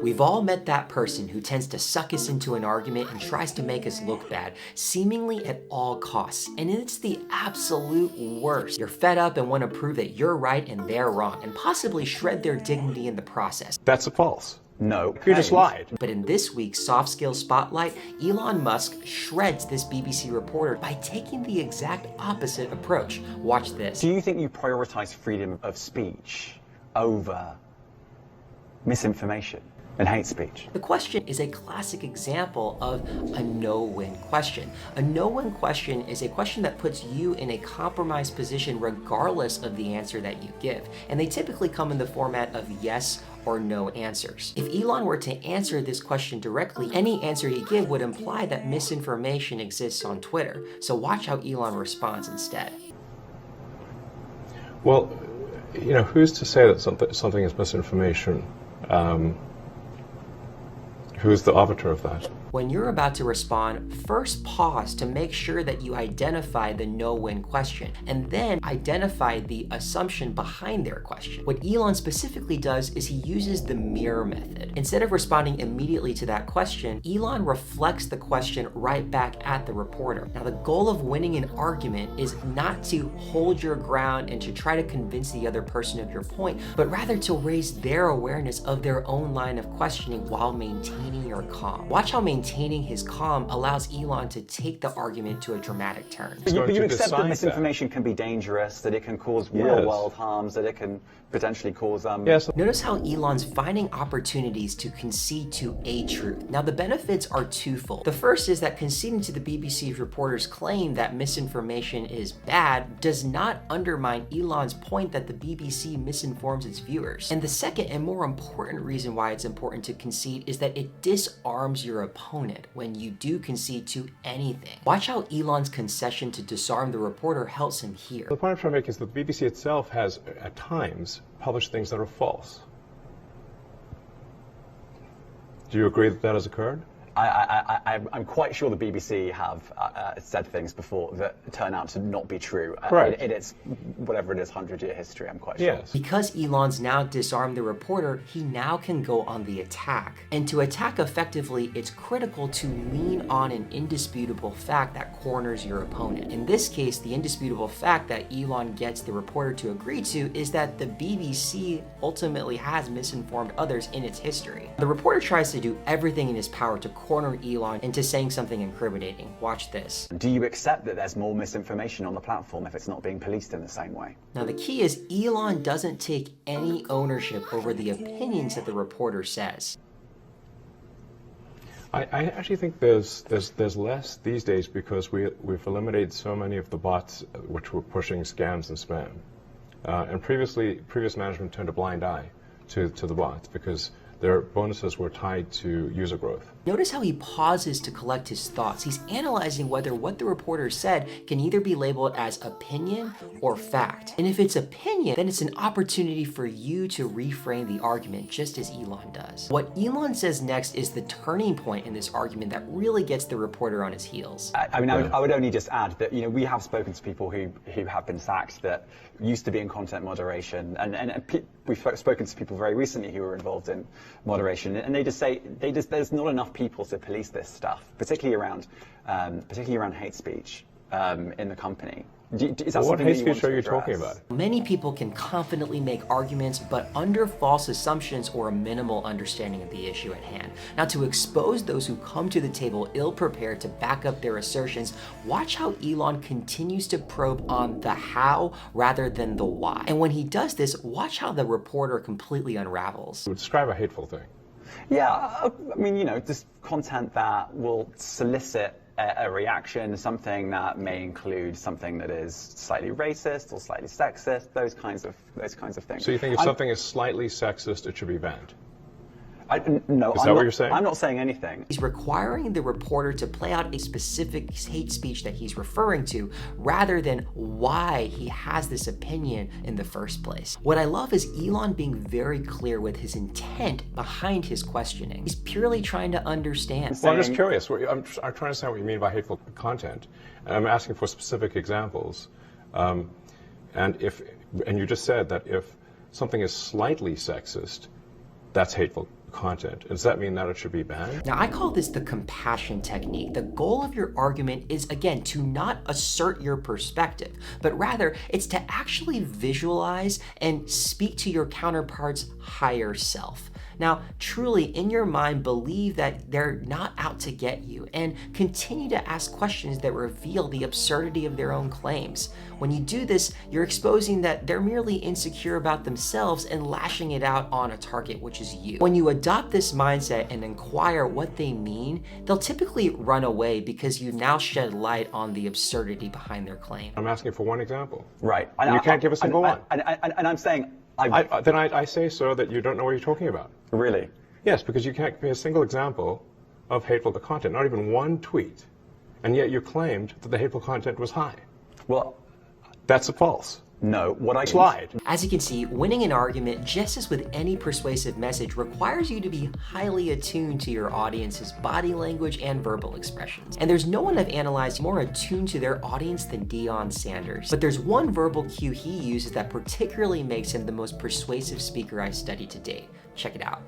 We've all met that person who tends to suck us into an argument and tries to make us look bad, seemingly at all costs. And it's the absolute worst. You're fed up and want to prove that you're right and they're wrong, and possibly shred their dignity in the process. That's false. No. You just lied. But in this week's Soft Skills Spotlight, Elon Musk shreds this BBC reporter by taking the exact opposite approach. Watch this. Do you think you prioritize freedom of speech over misinformation and hate speech? The question is a classic example of a no-win question. A no-win question is a question that puts you in a compromised position regardless of the answer that you give. And they typically come in the format of yes or no answers. If Elon were to answer this question directly, any answer he give would imply that misinformation exists on Twitter. So watch how Elon responds instead. Well, you know, who's to say that something is misinformation? Who's the arbiter of that? When you're about to respond, first pause to make sure that you identify the no-win question, and then identify the assumption behind their question. What Elon specifically does is he uses the mirror method. Instead of responding immediately to that question, Elon reflects the question right back at the reporter. Now, the goal of winning an argument is not to hold your ground and to try to convince the other person of your point, but rather to raise their awareness of their own line of questioning while maintaining your calm. Watch how maintaining his calm allows Elon to take the argument to a dramatic turn. But you accept that misinformation can be dangerous, that it can cause real-world harms, that it can potentially cause... Yes. Notice how Elon's finding opportunities to concede to a truth. Now, the benefits are twofold. The first is that conceding to the BBC reporter's claim that misinformation is bad does not undermine Elon's point that the BBC misinforms its viewers. And the second and more important reason why it's important to concede is that it disarms your opponent when you do concede to anything. Watch how Elon's concession to disarm the reporter helps him here. The point I'm trying to make is that the BBC itself has, at times, published things that are false. Do you agree that that has occurred? I'm quite sure the BBC have said things before that turn out to not be true. Correct. In its, whatever it is, 100-year history, I'm quite sure. Yes. Because Elon's now disarmed the reporter, he now can go on the attack. And to attack effectively, it's critical to lean on an indisputable fact that corners your opponent. In this case, the indisputable fact that Elon gets the reporter to agree to is that the BBC ultimately has misinformed others in its history. The reporter tries to do everything in his power to corner Elon into saying something incriminating. Watch this. Do you accept that there's more misinformation on the platform if it's not being policed in the same way? Now, the key is Elon doesn't take any ownership over the opinions that the reporter says. I actually think there's less these days because we've eliminated so many of the bots which were pushing scams and spam. And previous management turned a blind eye to the bots because their bonuses were tied to user growth. Notice how he pauses to collect his thoughts. He's analyzing whether what the reporter said can either be labeled as opinion or fact. And if it's opinion, then it's an opportunity for you to reframe the argument just as Elon does. What Elon says next is the turning point in this argument that really gets the reporter on his heels. I would only just add that, you know, we have spoken to people who have been sacked that used to be in content moderation, and we've spoken to people very recently who were involved in moderation, and they just say there's not enough people to police this stuff, particularly around hate speech in the company. What hate speech are you talking about? Many people can confidently make arguments, but under false assumptions or a minimal understanding of the issue at hand. Now, to expose those who come to the table ill-prepared to back up their assertions, watch how Elon continues to probe on the how rather than the why. And when he does this, watch how the reporter completely unravels. Describe a hateful thing. Yeah, I mean, you know, just content that will solicit a reaction, something that may include something that is slightly racist or slightly sexist, those kinds of things. So you think if something is slightly sexist, it should be banned? No, Is that what you're saying? I'm not saying anything. He's requiring the reporter to play out a specific hate speech that he's referring to rather than why he has this opinion in the first place. What I love is Elon being very clear with his intent behind his questioning. He's purely trying to understand. Well, I'm just curious. I'm trying to understand what you mean by hateful content. And I'm asking for specific examples. And you just said that if something is slightly sexist, that's hateful content. Does that mean that it should be banned? Now, I call this the compassion technique. The goal of your argument is, again, to not assert your perspective, but rather it's to actually visualize and speak to your counterpart's higher self. Now, truly, in your mind, believe that they're not out to get you and continue to ask questions that reveal the absurdity of their own claims. When you do this, you're exposing that they're merely insecure about themselves and lashing it out on a target, which is you. When you adopt this mindset and inquire what they mean, they'll typically run away because you now shed light on the absurdity behind their claim. I'm asking for one example. Right. And you can't give a single one. And I'm saying... I say, sir, that you don't know what you're talking about. Really? Yes, because you can't give me a single example of hateful content, not even one tweet. And yet you claimed that the hateful content was high. Well, that's false. No, what I... Slide. As you can see, winning an argument, just as with any persuasive message, requires you to be highly attuned to your audience's body language and verbal expressions. And there's no one I've analyzed more attuned to their audience than Deion Sanders. But there's one verbal cue he uses that particularly makes him the most persuasive speaker I studied to date. Check it out.